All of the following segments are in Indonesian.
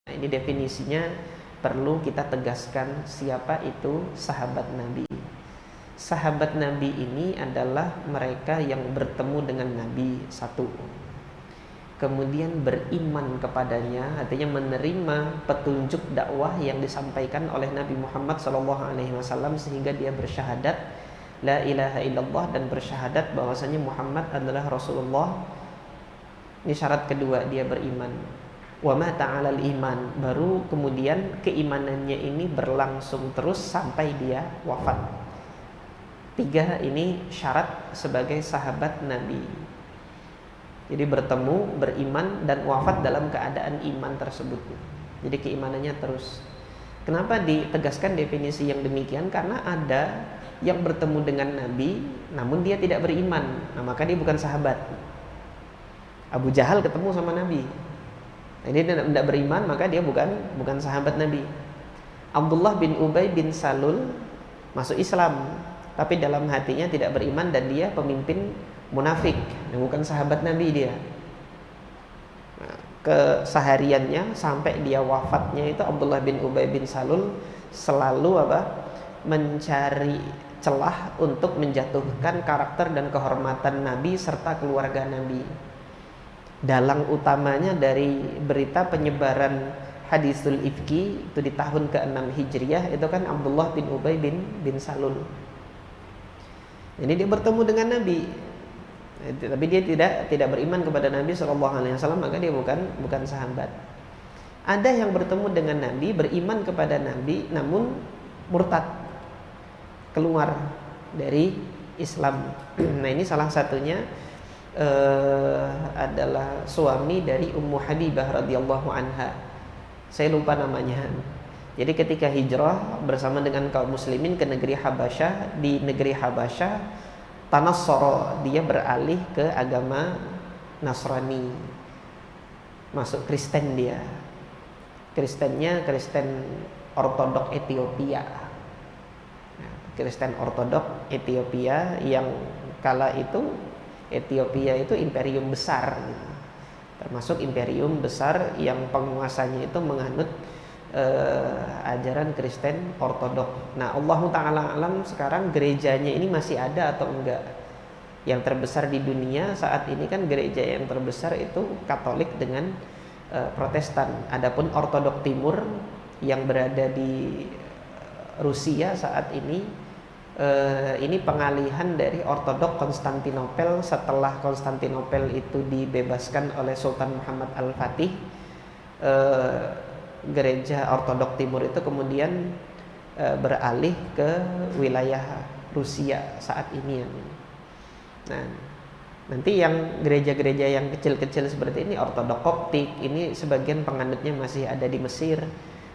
Nah, ini definisinya perlu kita tegaskan siapa itu sahabat Nabi. Sahabat Nabi ini adalah mereka yang bertemu dengan Nabi satu, kemudian beriman kepadanya, artinya menerima petunjuk dakwah yang disampaikan oleh Nabi Muhammad SAW, sehingga dia bersyahadat la ilaha illallah dan bersyahadat bahwasanya Muhammad adalah Rasulullah. Ini syarat kedua, dia beriman. Wa ma ta'alal iman, baru kemudian keimanannya ini berlangsung terus sampai dia wafat. 3 ini syarat sebagai sahabat Nabi. Jadi bertemu, beriman, dan wafat dalam keadaan iman tersebut. Jadi keimanannya terus. Kenapa ditegaskan definisi yang demikian? Karena ada yang bertemu dengan Nabi namun dia tidak beriman, nah maka dia bukan sahabat. Abu Jahal ketemu sama Nabi, nah, dia tidak beriman, maka dia bukan sahabat Nabi. Abdullah bin Ubay bin Salul masuk Islam, tapi dalam hatinya tidak beriman dan dia pemimpin munafik, nah, bukan sahabat Nabi dia. Nah, kesehariannya sampai dia wafatnya itu Abdullah bin Ubay bin Salul selalu mencari celah untuk menjatuhkan karakter dan kehormatan Nabi serta keluarga Nabi. Dalang utamanya dari berita penyebaran hadisul ifki itu di tahun ke-6 Hijriah itu kan Abdullah bin Ubay bin Salul. Jadi dia bertemu dengan Nabi, tapi dia tidak beriman kepada Nabi SAW, maka dia bukan sahabat. Ada yang bertemu dengan Nabi, beriman kepada Nabi, namun murtad, keluar dari Islam. Nah, ini salah satunya adalah suami dari Ummu Habibah radhiyallahu anha. Saya lupa namanya. Jadi ketika hijrah bersama dengan kaum muslimin ke negeri Habasyah, di negeri Habasyah tanassara, dia beralih ke agama Nasrani, masuk Kristen dia. Kristennya Kristen Ortodok Ethiopia. Kristen Ortodok Ethiopia yang kala itu Ethiopia itu imperium besar, termasuk imperium besar yang penguasanya itu menganut ajaran Kristen Ortodok. Nah, Allah Ta'ala alam sekarang gerejanya ini masih ada atau enggak. Yang terbesar di dunia saat ini kan gereja yang terbesar itu Katolik dengan Protestan. Adapun Ortodok Timur yang berada di Rusia saat ini pengalihan dari Ortodok Konstantinopel. Setelah Konstantinopel itu dibebaskan oleh Sultan Muhammad Al-Fatih, gereja Ortodok Timur itu kemudian beralih ke wilayah Rusia saat ini. Nah, nanti yang gereja-gereja yang kecil-kecil seperti ini Ortodok Koptik, ini sebagian penganutnya masih ada di Mesir.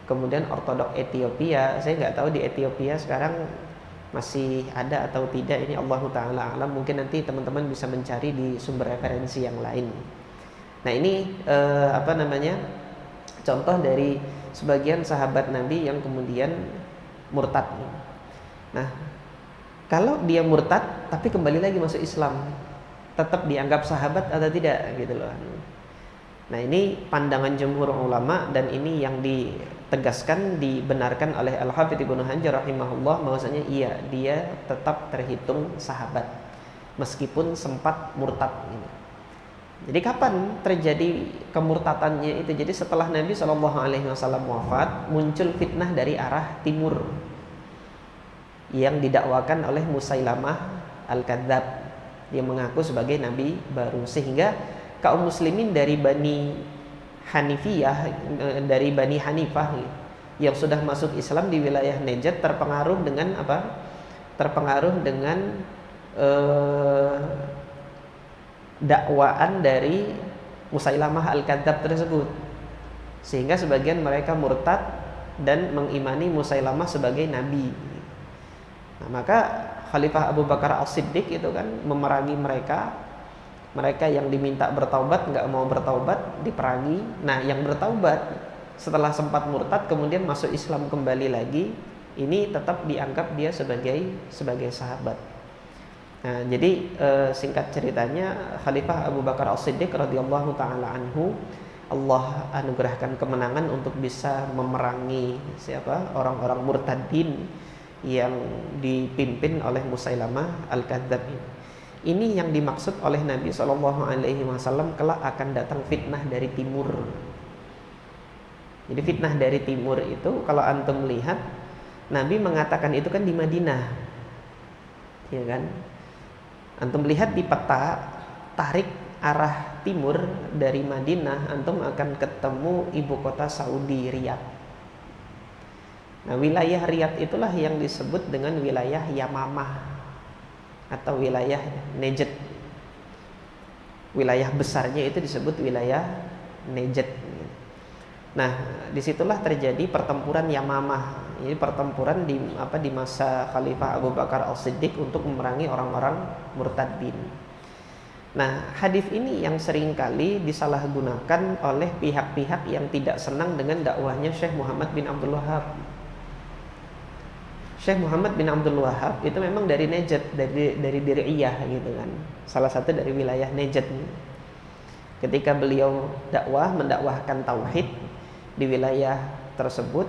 Kemudian Ortodok Ethiopia, saya nggak tahu di Ethiopia sekarang masih ada atau tidak, ini Allah Ta'ala alam. Mungkin nanti teman-teman bisa mencari di sumber referensi yang lain. Nah, ini contoh dari sebagian sahabat Nabi yang kemudian murtad. Nah, kalau dia murtad tapi kembali lagi masuk Islam, tetap dianggap sahabat atau tidak gitu loh. Nah, ini pandangan jumhur ulama dan ini yang ditegaskan, dibenarkan oleh Al-Hafidz Ibnu Hajar rahimahullah bahwasanya iya, dia tetap terhitung sahabat meskipun sempat murtad. Jadi kapan terjadi kemurtadannya itu? Jadi setelah Nabi SAW wafat, muncul fitnah dari arah timur yang didakwakan oleh Musailamah Al-Kadzab yang mengaku sebagai nabi baru, sehingga kaum muslimin dari Bani Hanifah yang sudah masuk Islam di wilayah Najd terpengaruh dengan dakwaan dari Musailamah Al-Kadzab tersebut, sehingga sebagian mereka murtad dan mengimani Musailamah sebagai nabi. Nah, maka Khalifah Abu Bakar As-Siddiq itu kan memerangi mereka yang diminta bertaubat nggak mau bertaubat, diperangi. Nah, yang bertaubat setelah sempat murtad kemudian masuk Islam kembali lagi, ini tetap dianggap dia sebagai sahabat. Nah, jadi singkat ceritanya Khalifah Abu Bakar As-Siddiq radhiyallahu taala anhu Allah anugerahkan kemenangan untuk bisa memerangi orang-orang murtadin yang dipimpin oleh Musailamah Al-Kadzdzab ini. Ini yang dimaksud oleh Nabi SAW, kelak akan datang fitnah dari timur. Jadi fitnah dari timur itu kalau antum lihat, Nabi mengatakan itu kan di Madinah, ya kan? Antum lihat di peta, tarik arah timur dari Madinah, antum akan ketemu ibu kota Saudi, Riyadh. Nah, wilayah Riyadh itulah yang disebut dengan wilayah Yamamah atau wilayah Najd. Wilayah besarnya itu disebut wilayah Najd. Nah, disitulah terjadi pertempuran Yamamah. Ini pertempuran di masa Khalifah Abu Bakar As-Siddiq untuk memerangi orang-orang murtadin. Nah, hadis ini yang seringkali disalahgunakan oleh pihak-pihak yang tidak senang dengan dakwahnya Syekh Muhammad bin Abdul Wahhab. Syekh Muhammad bin Abdul Wahhab itu memang dari Najd, dari Diriyah gitu kan. Salah satu dari wilayah Najd. Ketika beliau mendakwahkan tauhid di wilayah tersebut,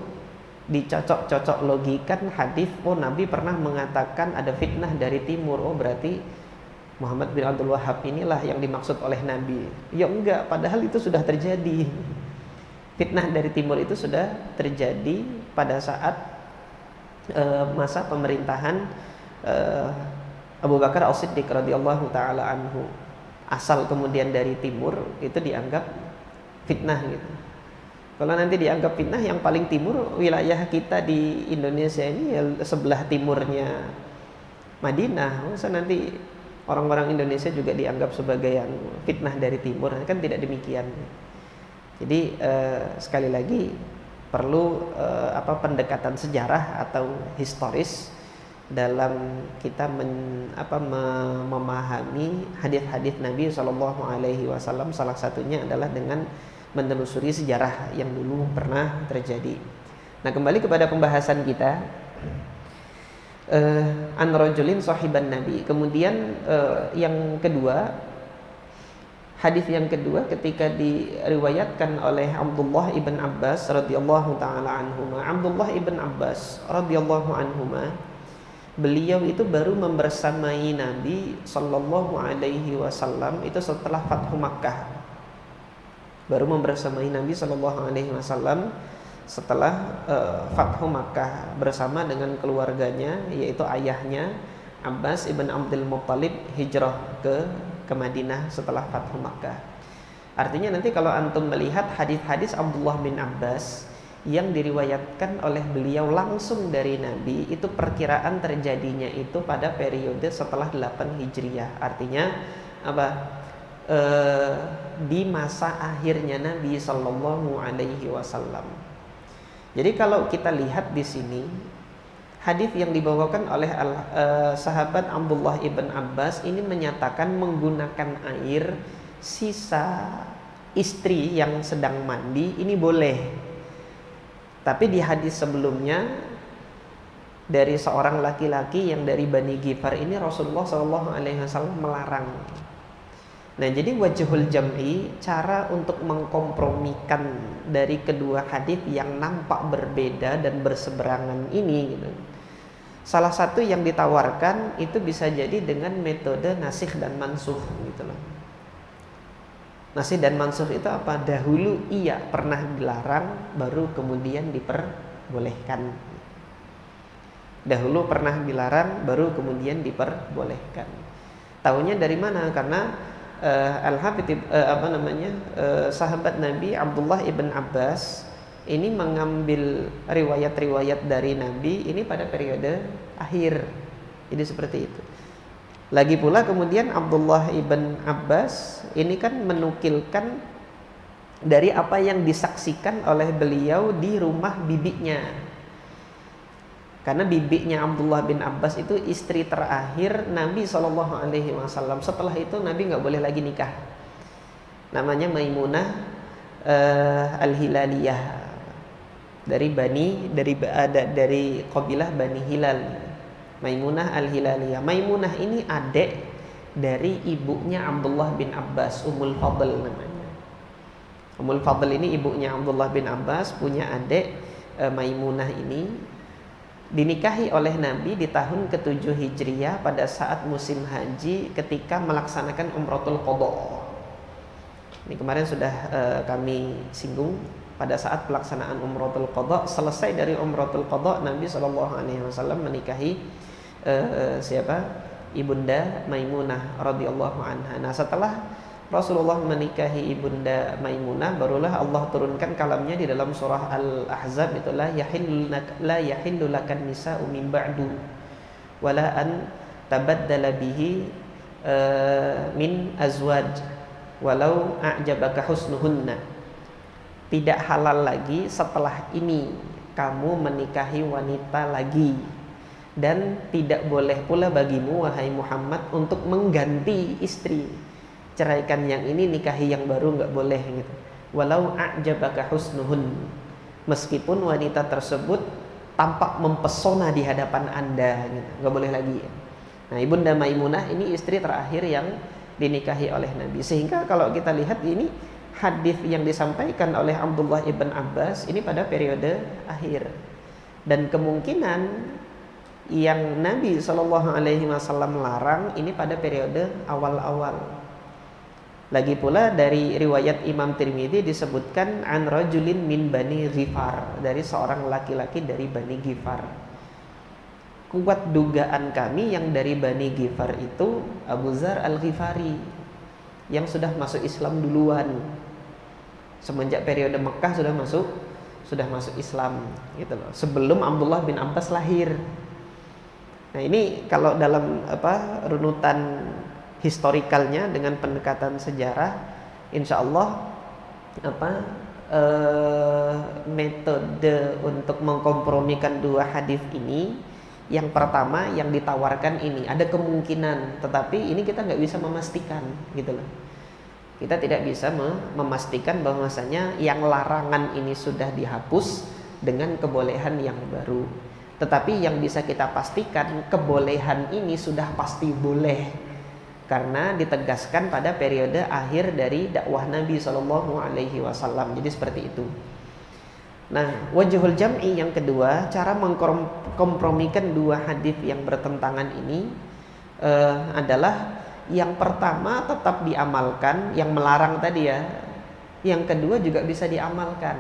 dicocok-cocok logikan hadis, oh Nabi pernah mengatakan ada fitnah dari timur, oh berarti Muhammad bin Abdul Wahhab inilah yang dimaksud oleh Nabi. Ya enggak, padahal itu sudah terjadi. Fitnah dari timur itu sudah terjadi pada saat masa pemerintahan Abu Bakar As-Siddiq radhiyallahu taala anhu. Asal kemudian dari timur itu dianggap fitnah gitu. Kalau nanti dianggap fitnah, yang paling timur wilayah kita di Indonesia ini ya sebelah timurnya Madinah. Masa nanti orang-orang Indonesia juga dianggap sebagai yang fitnah dari timur? Kan tidak demikian. Jadi sekali lagi perlu pendekatan sejarah atau historis dalam kita memahami hadis-hadis Nabi SAW. Salah satunya adalah dengan menelusuri sejarah yang dulu pernah terjadi. Nah, kembali kepada pembahasan kita, an rajulin sahiban Nabi. Kemudian yang kedua, hadis yang kedua ketika diriwayatkan oleh Abdullah ibn Abbas radhiyallahu taala anhuma. Abdullah ibn Abbas radhiyallahu anhuma, beliau itu baru membersamai Nabi sallallahu alaihi wasallam itu setelah Fathu Makkah. Baru membersamai Nabi sallallahu alaihi wasallam setelah Fathu Makkah bersama dengan keluarganya, yaitu ayahnya Abbas ibn Abdul Muttalib hijrah ke Madinah setelah Fathu Makkah. Artinya nanti kalau antum melihat hadis-hadis Abdullah bin Abbas yang diriwayatkan oleh beliau langsung dari Nabi, itu perkiraan terjadinya itu pada periode setelah 8 Hijriah. Artinya apa? Di masa akhirnya Nabi Sallallahu Alaihi Wasallam. Jadi kalau kita lihat di sini hadis yang dibawakan oleh sahabat Abdullah ibn Abbas ini menyatakan menggunakan air sisa istri yang sedang mandi ini boleh. Tapi di hadis sebelumnya dari seorang laki-laki yang dari Bani Ghifar ini Rasulullah SAW melarang. Nah, jadi wajhul jam'i, cara untuk mengkompromikan dari kedua hadis yang nampak berbeda dan berseberangan ini gitu. Salah satu yang ditawarkan itu bisa jadi dengan metode nasikh dan mansukh gitu loh. Nasikh dan mansukh itu apa? Dahulu iya pernah dilarang, baru kemudian diperbolehkan. Dahulu pernah dilarang, baru kemudian diperbolehkan. Tahunya dari mana? Karena Al-Hafidh sahabat Nabi Abdullah ibn Abbas ini mengambil riwayat-riwayat dari Nabi ini pada periode akhir. Jadi seperti itu. Lagi pula kemudian Abdullah ibn Abbas ini kan menukilkan dari apa yang disaksikan oleh beliau di rumah bibinya. Karena bibinya Abdullah bin Abbas itu istri terakhir Nabi SAW. Setelah itu Nabi nggak boleh lagi nikah. Namanya Maimunah Al-Hilaliyah dari kabilah Bani Hilal. Maimunah Al-Hilaliyah. Maimunah ini adik dari ibunya Abdullah bin Abbas, Ummul Fadl namanya. Ummul Fadl ini ibunya Abdullah bin Abbas, punya adik Maimunah ini, dinikahi oleh Nabi di tahun ke-7 Hijriah pada saat musim haji ketika melaksanakan Umratul Qadha. Ini kemarin sudah kami singgung, pada saat pelaksanaan Umratul Qadha, selesai dari Umratul Qadha, Nabi SAW menikahi siapa? Ibunda Maimunah radhiyallahu anha. Nah, setelah Rasulullah menikahi Ibunda Maimunah, barulah Allah turunkan kalamnya di dalam surah Al-Ahzab, itulah la yahillu lakan nisa'u min ba'du wala an tabaddala bihi min azwaj walau a'jabaka husnuhunna. Tidak halal lagi setelah ini kamu menikahi wanita lagi, dan tidak boleh pula bagimu wahai Muhammad untuk mengganti istri. Ceraikan yang ini, nikahi yang baru, nggak boleh gitu. Walau a'jabaka husnuhun, meskipun wanita tersebut tampak mempesona di hadapan Anda gitu. Nggak boleh lagi. Nah, Ibunda Maimunah ini istri terakhir yang dinikahi oleh Nabi. Sehingga kalau kita lihat ini hadis yang disampaikan oleh Abdullah ibn Abbas ini pada periode akhir, dan kemungkinan yang Nabi SAW larang ini pada periode awal-awal. Lagi pula dari riwayat Imam Tirmidzi disebutkan an rajulin min Bani Ghifar, dari seorang laki-laki dari Bani Ghifar. Kuat dugaan kami yang dari Bani Ghifar itu Abu Dzar Al-Ghifari, yang sudah masuk Islam duluan. Semenjak periode Mekah sudah masuk Islam gitu loh, sebelum Abdullah bin Abbas lahir. Nah, ini kalau dalam runutan historikalnya dengan pendekatan sejarah, insya Allah metode untuk mengkompromikan dua hadis ini, yang pertama yang ditawarkan ini ada kemungkinan, tetapi ini kita nggak bisa memastikan gitu loh. Kita tidak bisa memastikan bahwasanya yang larangan ini sudah dihapus dengan kebolehan yang baru. Tetapi yang bisa kita pastikan, kebolehan ini sudah pasti boleh, karena ditegaskan pada periode akhir dari dakwah Nabi SAW. Jadi seperti itu. Nah, wajhul jam'i yang kedua, cara mengkompromikan dua hadis yang bertentangan ini adalah yang pertama tetap diamalkan, yang melarang tadi ya. Yang kedua juga bisa diamalkan.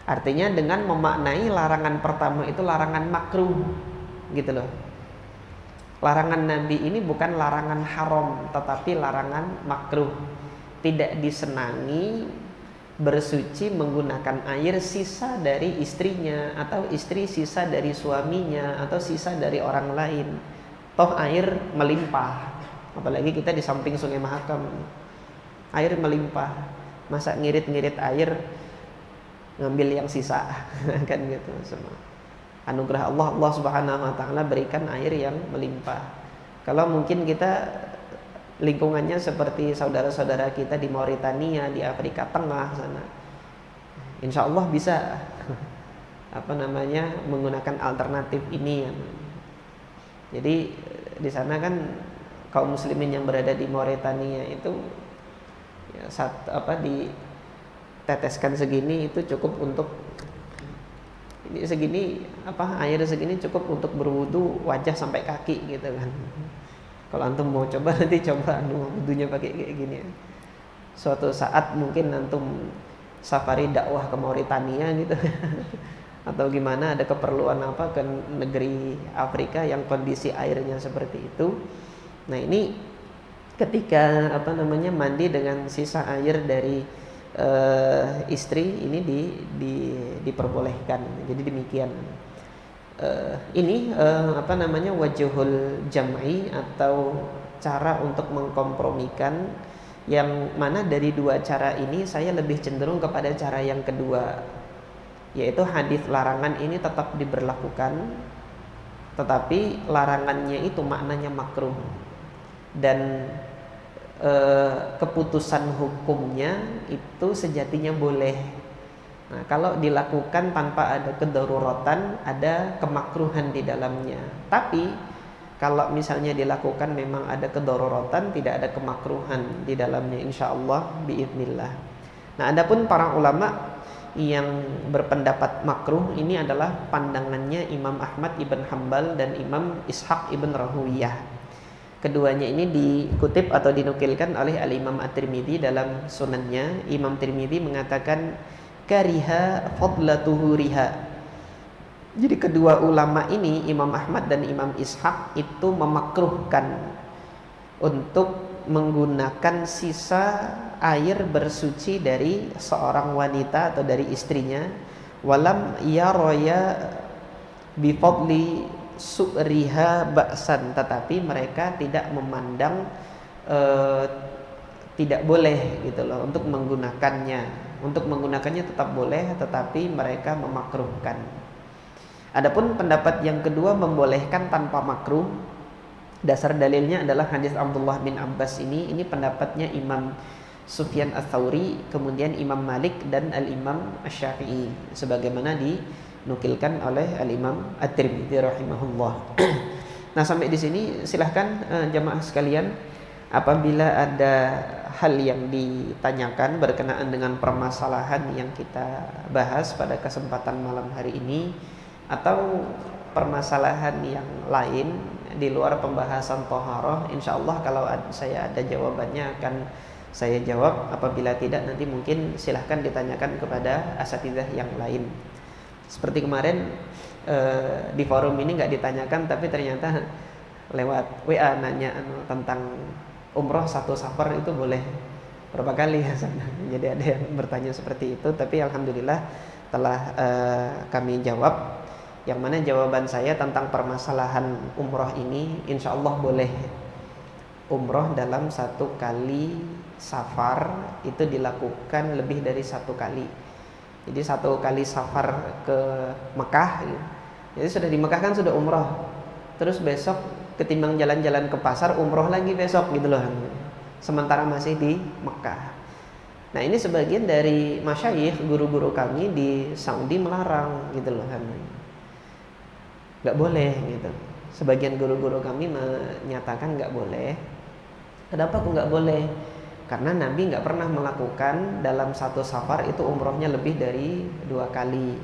Artinya dengan memaknai larangan pertama itu larangan makruh gitu loh. Larangan Nabi ini bukan larangan haram, tetapi larangan makruh. Tidak disenangi bersuci menggunakan air sisa dari istrinya, atau istri sisa dari suaminya, atau sisa dari orang lain. Toh air melimpah, apalagi kita di samping Sungai Mahakam, air melimpah. Masa ngirit-ngirit air ngambil yang sisa kan gitu. Semua anugerah Allah Subhanahu wa taala berikan air yang melimpah. Kalau mungkin kita lingkungannya seperti saudara-saudara kita di Mauritania, di Afrika Tengah sana, insya Allah bisa menggunakan alternatif ini. Jadi di sana kan kaum muslimin yang berada di Mauritania itu ya, diteteskan segini itu cukup untuk ini, segini air segini cukup untuk berwudu wajah sampai kaki gitu kan. Kalau antum mau coba, nanti coba wudunya pakai kayak gini ya. Suatu saat mungkin antum safari dakwah ke Mauritania gitu atau gimana, ada keperluan apa ke negeri Afrika yang kondisi airnya seperti itu. Nah, ini ketika mandi dengan sisa air dari istri ini diperbolehkan. Jadi demikian. Ini wajhul jam'i atau cara untuk mengkompromikan, yang mana dari dua cara ini saya lebih cenderung kepada cara yang kedua, yaitu hadis larangan ini tetap diberlakukan, tetapi larangannya itu maknanya makruh, dan keputusan hukumnya itu sejatinya boleh. Nah, kalau dilakukan tanpa ada kedaruratan, ada kemakruhan di dalamnya. Tapi kalau misalnya dilakukan memang ada kedaruratan, tidak ada kemakruhan di dalamnya, insya Allah biidznillah. Nah, adapun para ulama yang berpendapat makruh ini adalah pandangannya Imam Ahmad ibn Hambal dan Imam Ishaq ibn Rahuyah. Keduanya ini dikutip atau dinukilkan oleh Al-Imam At-Tirmidzi dalam sunannya. Imam Tirmidzi mengatakan kariha fadlatuhuriha. Jadi kedua ulama ini, Imam Ahmad dan Imam Ishaq, itu memakruhkan untuk menggunakan sisa air bersuci dari seorang wanita atau dari istrinya, walam yaroya bifadli su'riha ba'san, tetapi mereka tidak memandang tidak boleh gitu loh untuk menggunakannya. Untuk menggunakannya tetap boleh, tetapi mereka memakruhkan. Adapun pendapat yang kedua membolehkan tanpa makruh, dasar dalilnya adalah hadis Abdullah bin Abbas ini pendapatnya Imam Sufyan Ats-Tsauri, kemudian Imam Malik dan Al-Imam Asy-Syafi'i, sebagaimana dinukilkan oleh Al-Imam At-Tirmidzi rahimahullah. Nah, sampai di sini silahkan jamaah sekalian, apabila ada hal yang ditanyakan berkenaan dengan permasalahan yang kita bahas pada kesempatan malam hari ini, atau permasalahan yang lain di luar pembahasan thaharah, insyaallah kalau saya ada jawabannya akan saya jawab. Apabila tidak, nanti mungkin silahkan ditanyakan kepada asatidzah yang lain. Seperti kemarin di forum ini nggak ditanyakan, tapi ternyata lewat WA nanya tentang umroh satu safar itu boleh berapa kali ya. Jadi ada yang bertanya seperti itu, tapi alhamdulillah telah kami jawab. Yang mana jawaban saya tentang permasalahan umroh ini, insya Allah boleh umroh dalam satu kali safar itu dilakukan lebih dari satu kali. Jadi satu kali safar ke Mekah, jadi sudah di Mekah kan sudah umroh, terus besok ketimbang jalan-jalan ke pasar, umroh lagi besok gitu loh, sementara masih di Mekah. Nah, ini sebagian dari masyayikh, guru-guru kami di Saudi melarang gitu loh kan, nggak boleh gitu. Sebagian guru-guru kami menyatakan nggak boleh. Kenapa kok nggak boleh? Karena Nabi nggak pernah melakukan dalam satu safar itu umrohnya lebih dari 2 kali.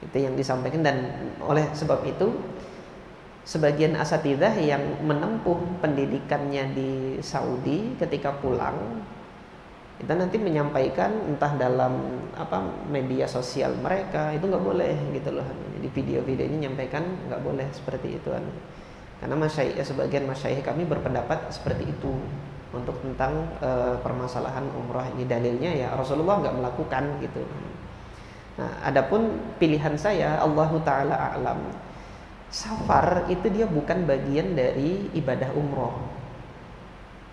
Itu yang disampaikan. Dan oleh sebab itu sebagian asatidzah yang menempuh pendidikannya di Saudi ketika pulang kita nanti menyampaikan entah dalam media sosial mereka, itu nggak boleh gitu loh. Jadi video-videonya nyampaikan nggak boleh seperti itu kan. Karena sebagian masyayikh kami berpendapat seperti itu untuk tentang permasalahan umrah ini. Dalilnya ya Rasulullah nggak melakukan gitu. Nah, adapun pilihan saya, Allahu taala a'lam, safar itu dia bukan bagian dari ibadah umroh.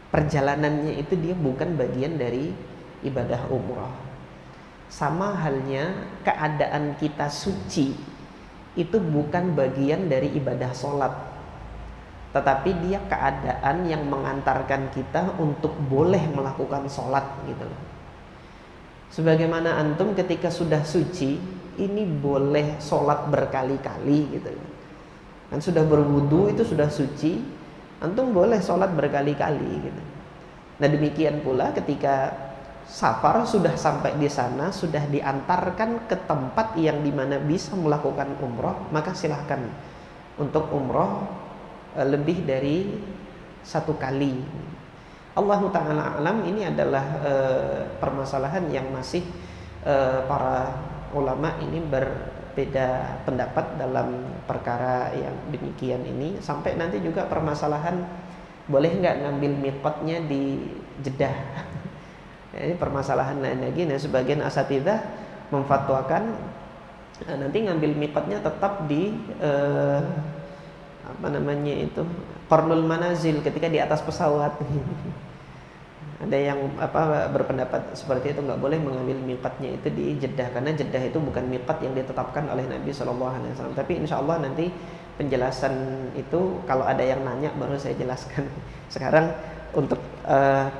Perjalanannya itu dia bukan bagian dari ibadah umrah. Sama halnya keadaan kita suci itu bukan bagian dari ibadah sholat, tetapi dia keadaan yang mengantarkan kita untuk boleh melakukan sholat gitu. Sebagaimana antum ketika sudah suci ini boleh sholat berkali-kali gitu kan, sudah berwudu itu sudah suci, antum boleh sholat berkali-kali gitu. Nah, demikian pula ketika safar sudah sampai di sana, sudah diantarkan ke tempat yang dimana bisa melakukan umroh, maka silahkan untuk umroh lebih dari satu kali. Allahu ta'ala alam, ini adalah permasalahan yang masih para ulama ini berbeda pendapat dalam perkara yang demikian ini. Sampai nanti juga permasalahan boleh nggak ngambil miqatnya di Jeddah. Ini permasalahan lain lagi. Nah, sebagian asatidzah memfatwakan nanti ngambil miqatnya tetap di Qarnul Manazil, ketika di atas pesawat. Ada yang berpendapat seperti itu, nggak boleh mengambil miqatnya itu di Jeddah, karena Jeddah itu bukan miqat yang ditetapkan oleh Nabi SAW. Tapi insya Allah nanti penjelasan itu kalau ada yang nanya baru saya jelaskan. Sekarang untuk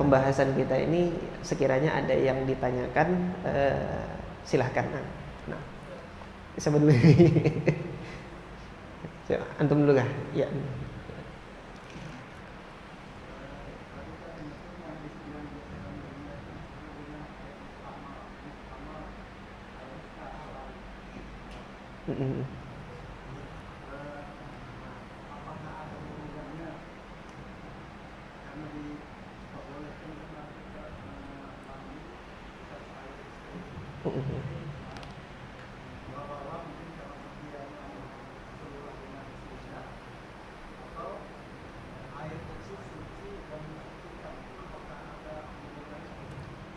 pembahasan kita ini sekiranya ada yang ditanyakan, silahkan. Nah, siapa dulu? Antum dulu kah? Ya. Mm-mm. Mm-mm.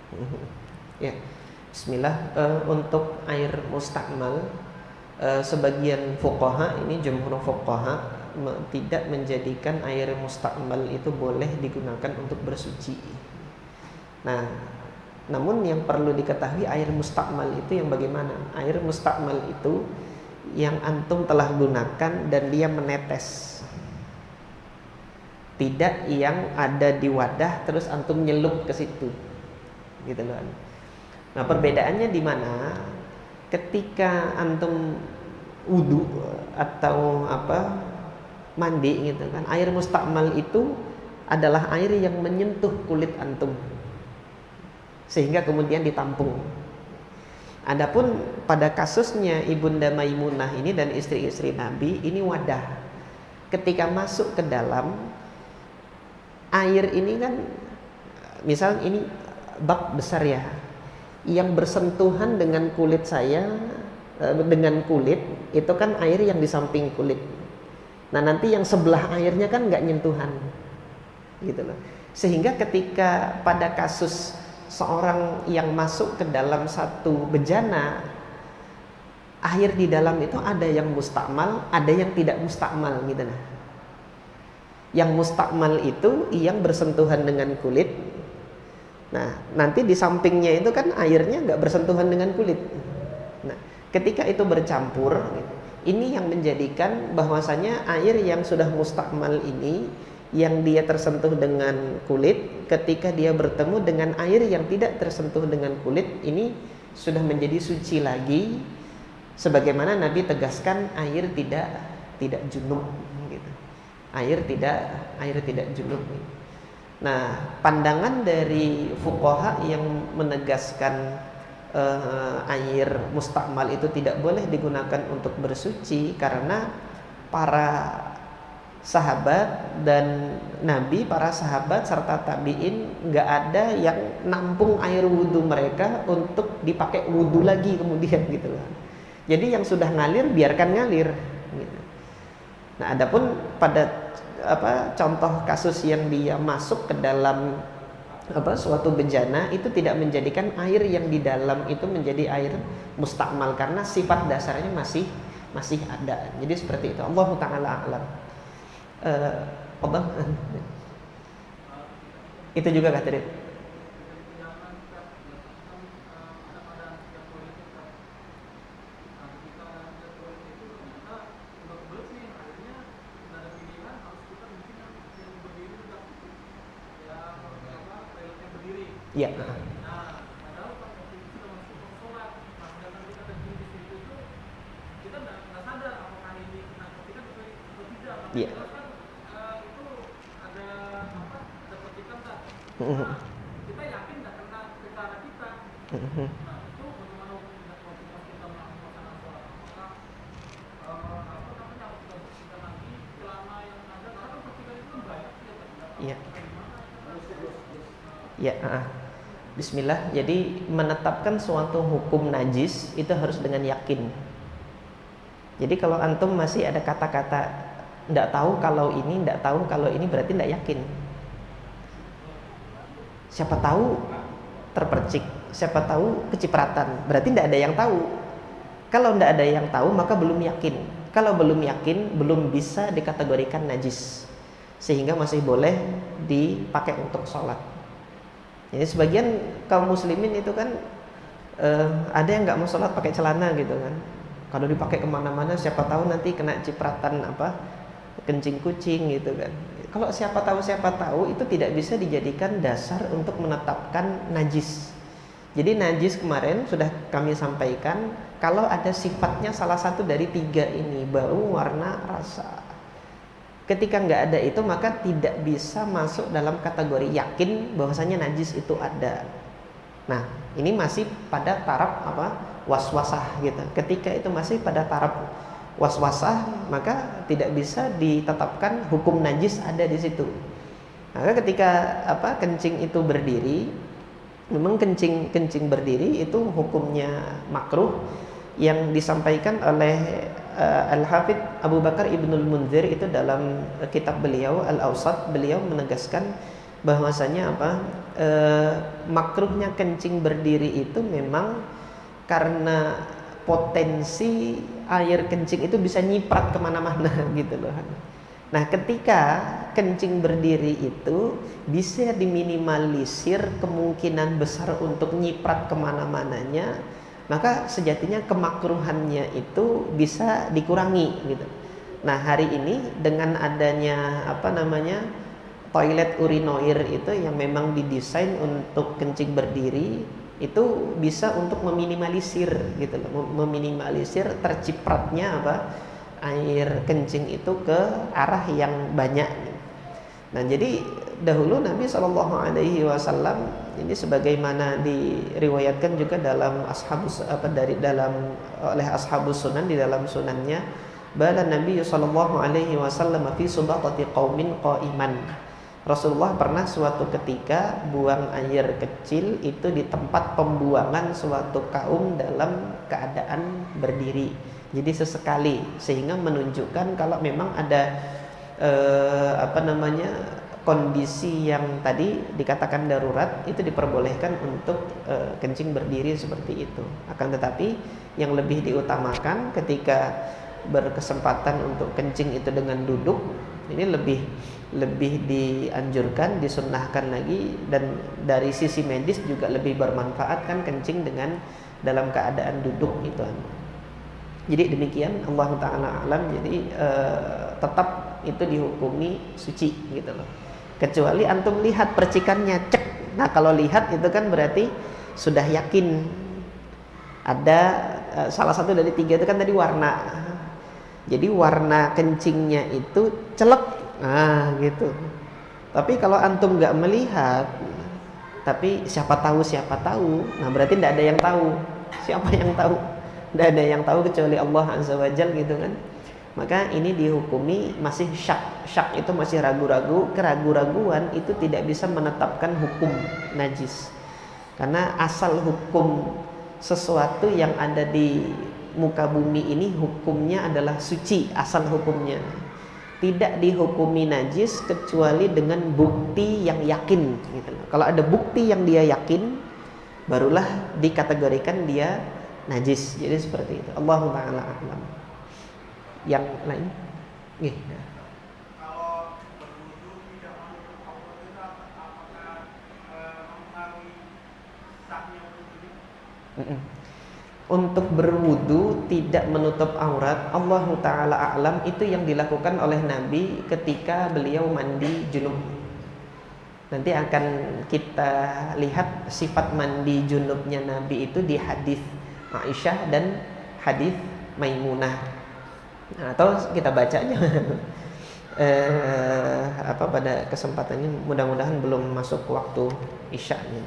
Mm-mm. Ya, Bismillah. Untuk air mustakmal, sebagian fuqaha, ini jumhur fuqaha, tidak menjadikan air mustakmal itu boleh digunakan untuk bersuci. Nah, namun yang perlu diketahui, air mustakmal itu yang bagaimana? Air mustakmal itu yang antum telah gunakan dan dia menetes, tidak yang ada di wadah terus antum nyelup ke situ, gitu loh. Nah, perbedaannya di mana? Ketika antum wudu atau mandi gitu kan, air mustakmal itu adalah air yang menyentuh kulit antum sehingga kemudian ditampung. Adapun pada kasusnya Ibunda Maimunah ini dan istri-istri Nabi, ini wadah. Ketika masuk ke dalam air ini kan, misal ini bak besar ya, yang bersentuhan dengan kulit saya, dengan kulit itu kan air yang di samping kulit. Nah, nanti yang sebelah airnya kan nggak nyentuhan, gitu loh. Sehingga ketika pada kasus seorang yang masuk ke dalam satu bejana, air di dalam itu ada yang mustakmal, ada yang tidak mustakmal, gitu nah. Yang mustakmal itu yang bersentuhan dengan kulit. Nah, nanti di sampingnya itu kan airnya nggak bersentuhan dengan kulit. Nah, ketika itu bercampur, ini yang menjadikan bahwasanya air yang sudah mustakmal ini, yang dia tersentuh dengan kulit, ketika dia bertemu dengan air yang tidak tersentuh dengan kulit, ini sudah menjadi suci lagi, sebagaimana Nabi tegaskan air tidak junub, gitu. Air tidak junub. Nah, pandangan dari fuqaha yang menegaskan air mustakmal itu tidak boleh digunakan untuk bersuci karena para sahabat dan Nabi, para sahabat serta tabi'in nggak ada yang nampung air wudhu mereka untuk dipakai wudhu lagi kemudian, gitu loh. Jadi yang sudah ngalir biarkan ngalir, gitu. Nah, adapun pada contoh kasus yang dia masuk ke dalam suatu bejana, itu tidak menjadikan air yang di dalam itu menjadi air mustakmal karena sifat dasarnya masih ada. Jadi seperti itu. Allahu ta'ala a'lam. Allah itu juga kata dia. Ya. Ya. Kita yakin nggak kena cara kita. Nah, itu bagaimana kita melaksanakan sholat? Apakah kita nanti selama yang ada, karena kan percikan itu banyak ya. Iya. Ya. Bismillah. Jadi menetapkan suatu hukum najis itu harus dengan yakin. Jadi kalau antum masih ada kata-kata nggak tahu kalau ini, nggak tahu kalau ini, berarti nggak yakin. Siapa tahu terpercik, siapa tahu kecipratan, berarti tidak ada yang tahu. Kalau tidak ada yang tahu maka belum yakin. Kalau belum yakin, belum bisa dikategorikan najis, sehingga masih boleh dipakai untuk sholat. Jadi sebagian kaum muslimin itu kan ada yang nggak mau sholat pakai celana gitu kan. Kalau dipakai kemana-mana siapa tahu nanti kena cipratan kencing kucing gitu kan. Kalau siapa tahu itu tidak bisa dijadikan dasar untuk menetapkan najis. Jadi najis kemarin sudah kami sampaikan, kalau ada sifatnya salah satu dari tiga ini, bau, warna, rasa. Ketika nggak ada itu maka tidak bisa masuk dalam kategori yakin bahwasanya najis itu ada. Nah, ini masih pada taraf apa? Waswasah gitu. Ketika itu masih pada taraf waswasah, maka tidak bisa ditetapkan hukum najis ada di situ. Maka ketika apa? Kencing itu berdiri, memang kencing berdiri itu hukumnya makruh, yang disampaikan oleh Al-Hafidz Abu Bakar Ibnul Munzir itu dalam kitab beliau Al-Awsat, beliau menegaskan bahwasanya apa? Makruhnya kencing berdiri itu memang karena potensi air kencing itu bisa nyiprat kemana-mana gitu loh. Nah, ketika kencing berdiri itu bisa diminimalisir kemungkinan besar untuk nyiprat kemana-mananya, maka sejatinya kemakruhannya itu bisa dikurangi gitu. Nah, hari ini dengan adanya apa namanya toilet urinoir itu yang memang didesain untuk kencing berdiri, itu bisa untuk meminimalisir gitu loh, meminimalisir tercipratnya apa air kencing itu ke arah yang banyak. Nah, jadi dahulu Nabi Shallallahu Alaihi Wasallam ini sebagaimana diriwayatkan juga dalam oleh ashabus sunan di dalam sunannya, bala Nabi Shallallahu Alaihi Wasallam fi subatati qaumin qaiman. Rasulullah pernah suatu ketika buang air kecil itu di tempat pembuangan suatu kaum dalam keadaan berdiri. Jadi sesekali, sehingga menunjukkan kalau memang ada kondisi yang tadi dikatakan darurat, itu diperbolehkan untuk kencing berdiri seperti itu. Akan tetapi yang lebih diutamakan ketika berkesempatan untuk kencing itu dengan duduk, ini lebih dianjurkan, disunnahkan lagi, dan dari sisi medis juga lebih bermanfaat kan kencing dengan dalam keadaan duduk itu. Jadi demikian, Allah Ta'ala alam. Jadi tetap itu dihukumi suci gitu loh, kecuali antum lihat percikannya, cek. Nah, kalau lihat itu kan berarti sudah yakin ada salah satu dari tiga itu kan tadi warna. Jadi warna kencingnya itu celek, nah gitu. Tapi kalau antum nggak melihat, tapi siapa tahu, nah berarti tidak ada yang tahu. Siapa yang tahu? Tidak ada yang tahu kecuali Allah Azza wa Jalla gitu kan. Maka ini dihukumi masih syak. Syak itu masih ragu-ragu. Keragu-raguan itu tidak bisa menetapkan hukum najis. Karena asal hukum sesuatu yang ada di muka bumi ini hukumnya adalah suci, asal hukumnya. Tidak dihukumi najis kecuali dengan bukti yang yakin gitu. Kalau ada bukti yang dia yakin, barulah dikategorikan dia najis. Jadi seperti itu. Allahu ta'ala a'lam. Yang lain? Nggih. Kalau berwudu tidak menutup aurat itu apakah mempengaruhi sahnya wudu? Untuk berwudu tidak menutup aurat, Allah Ta'ala a'lam, itu yang dilakukan oleh Nabi ketika beliau mandi junub. Nanti akan kita lihat sifat mandi junubnya Nabi itu di hadis Aisyah dan hadis Maimunah. Nah, atau kita bacanya pada kesempatan ini, mudah-mudahan belum masuk waktu Isya ini.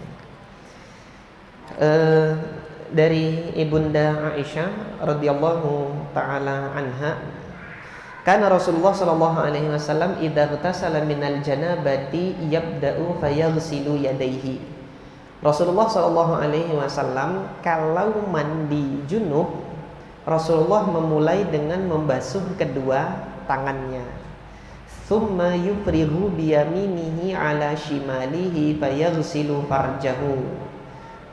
Dari Ibunda Aisyah radhiyallahu taala anha, kana Rasulullah sallallahu alaihi wasallam idza ightasala minal janabati yabda'u fayaghsilu yadayhi. Rasulullah sallallahu alaihi wasallam kalau mandi junub, Rasulullah memulai dengan membasuh kedua tangannya. Tsumma yufrighu biyaminihi ala shimalihi fayaghsilu farjahu.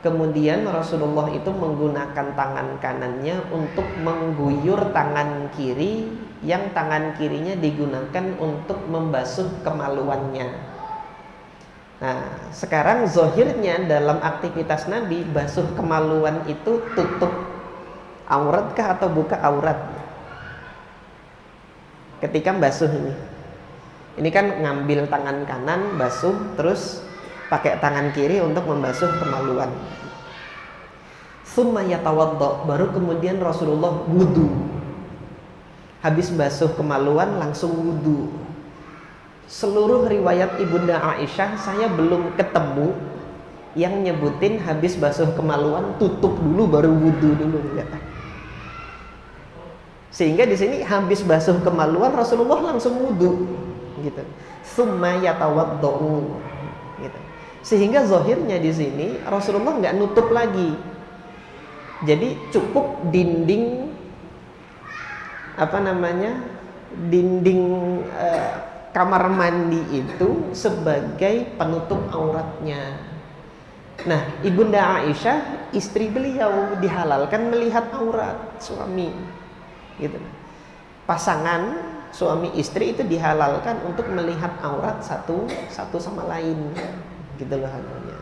Kemudian Rasulullah itu menggunakan tangan kanannya untuk mengguyur tangan kiri, yang tangan kirinya digunakan untuk membasuh kemaluannya. Nah, sekarang zohirnya dalam aktivitas Nabi, basuh kemaluan itu tutup auratkah atau buka aurat? Ketika basuh ini kan ngambil tangan kanan, basuh, terus pakai tangan kiri untuk membasuh kemaluan. Tsumma yatawaddo, baru kemudian Rasulullah wudu. Habis basuh kemaluan langsung wudu. Seluruh riwayat Ibunda Aisyah saya belum ketemu yang nyebutin habis basuh kemaluan tutup dulu baru wudu dulu, enggak. Sehingga di sini habis basuh kemaluan Rasulullah langsung wudu gitu. Summa yatawaddau gitu. Sehingga zahirnya di sini Rasulullah nggak nutup lagi. Jadi cukup dinding dinding kamar mandi itu sebagai penutup auratnya. Nah, Ibunda Aisyah istri beliau dihalalkan melihat aurat suami gitu. Pasangan suami istri itu dihalalkan untuk melihat aurat satu sama lain gitu loh halnya.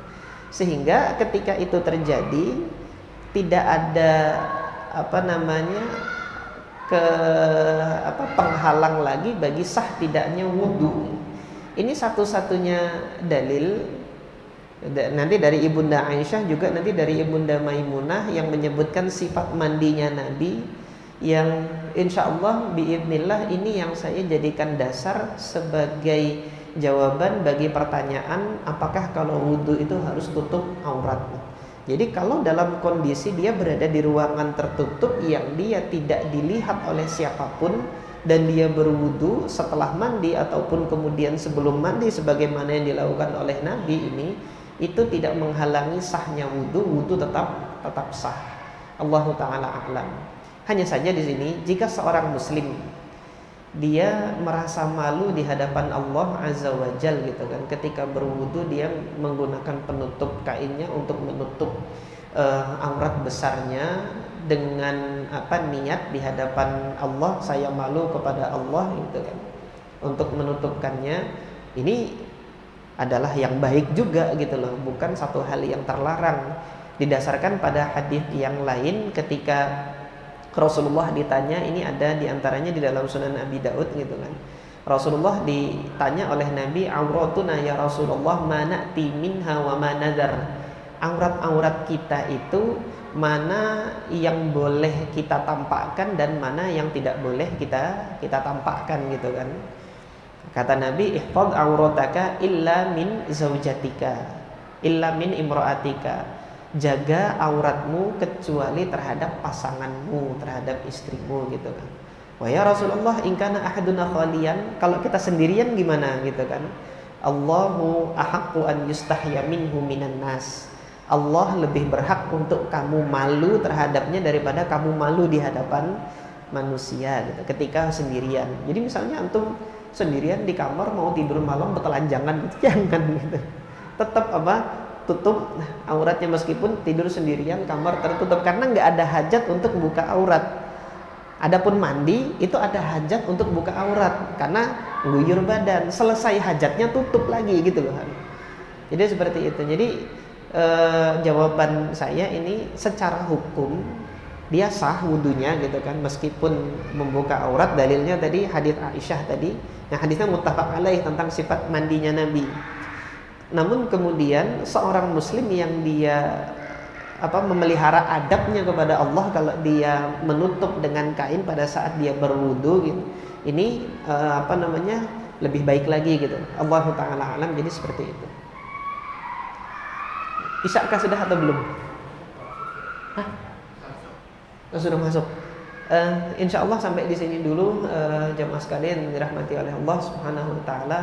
Sehingga ketika itu terjadi tidak ada penghalang lagi bagi sah tidaknya wudu. Ini satu-satunya dalil nanti dari Ibunda Aisyah, juga nanti dari Ibunda Maimunah yang menyebutkan sifat mandinya Nabi, yang insya Allah biidznillah ini yang saya jadikan dasar sebagai jawaban bagi pertanyaan apakah kalau wudu itu harus tutup aurat. Jadi kalau dalam kondisi dia berada di ruangan tertutup yang dia tidak dilihat oleh siapapun dan dia berwudu setelah mandi ataupun kemudian sebelum mandi sebagaimana yang dilakukan oleh Nabi ini, itu tidak menghalangi sahnya wudu tetap sah. Allahu taala a'lam. Hanya saja di sini jika seorang muslim dia merasa malu di hadapan Allah Azza wa Jal gitu kan, ketika berwudu dia menggunakan penutup kainnya untuk menutup aurat besarnya dengan niat di hadapan Allah, saya malu kepada Allah gitu kan, untuk menutupkannya. Ini adalah yang baik juga gitu loh, bukan satu hal yang terlarang. Didasarkan pada hadis yang lain ketika Rasulullah ditanya, ini ada diantaranya di dalam Sunan Abi Daud gitu kan. Rasulullah ditanya oleh Nabi, auratuna ya Rasulullah mana'ti minha wa ma nadar. Aurat-aurat kita itu mana yang boleh kita tampakkan dan mana yang tidak boleh kita tampakkan gitu kan. Kata Nabi, ihfadz aurataka illa min zaujatika, illa min imra'atika. Jaga auratmu kecuali terhadap pasanganmu, terhadap istrimu gitu kan. Wah ya Rasulullah, in kana ahaduna khalian, kalau kita sendirian gimana gitu kan. Allahu ahaqqu an yustahya minhu minan nas. Allah lebih berhak untuk kamu malu terhadapnya daripada kamu malu di hadapan manusia gitu ketika sendirian. Jadi misalnya antum sendirian di kamar mau tidur malam bertelanjangan gitu, jangan gitu. Tetap tutup auratnya meskipun tidur sendirian kamar tertutup, karena nggak ada hajat untuk buka aurat. Adapun mandi itu ada hajat untuk buka aurat karena guyur badan, selesai hajatnya tutup lagi gitu loh. Jadi seperti itu. Jadi jawaban saya ini secara hukum dia sah wudunya gitu kan, meskipun membuka aurat. Dalilnya tadi hadis Aisyah tadi, yang hadisnya muttafaq alaih tentang sifat mandinya Nabi. Namun kemudian seorang muslim yang dia memelihara adabnya kepada Allah, kalau dia menutup dengan kain pada saat dia berwudu gitu, ini lebih baik lagi gitu. Allahu taala alam. Jadi seperti itu. Isyakah sudah atau belum? Sudah masuk. Insya Allah sampai di sini dulu jamaah sekalian dirahmati oleh Allah Subhanahu wa taala.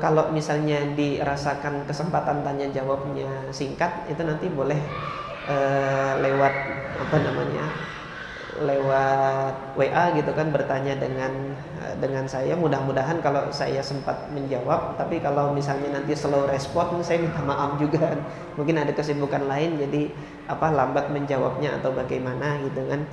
Kalau misalnya dirasakan kesempatan tanya jawabnya singkat, itu nanti boleh lewat lewat WA gitu kan, bertanya dengan saya. Mudah-mudahan kalau saya sempat menjawab, tapi kalau misalnya nanti slow respon, saya minta maaf juga. Mungkin ada kesibukan lain, jadi lambat menjawabnya atau bagaimana gitu kan.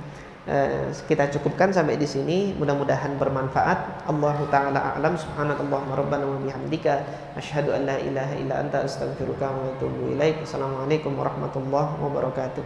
Kita cukupkan sampai di sini, mudah-mudahan bermanfaat. Allahu taala a'lam. Subhanakallahumma rabbana wa bihamdika asyhadu an la ilaha illa anta astaghfiruka wa atubu ilaik. Assalamualaikum warahmatullahi wabarakatuh.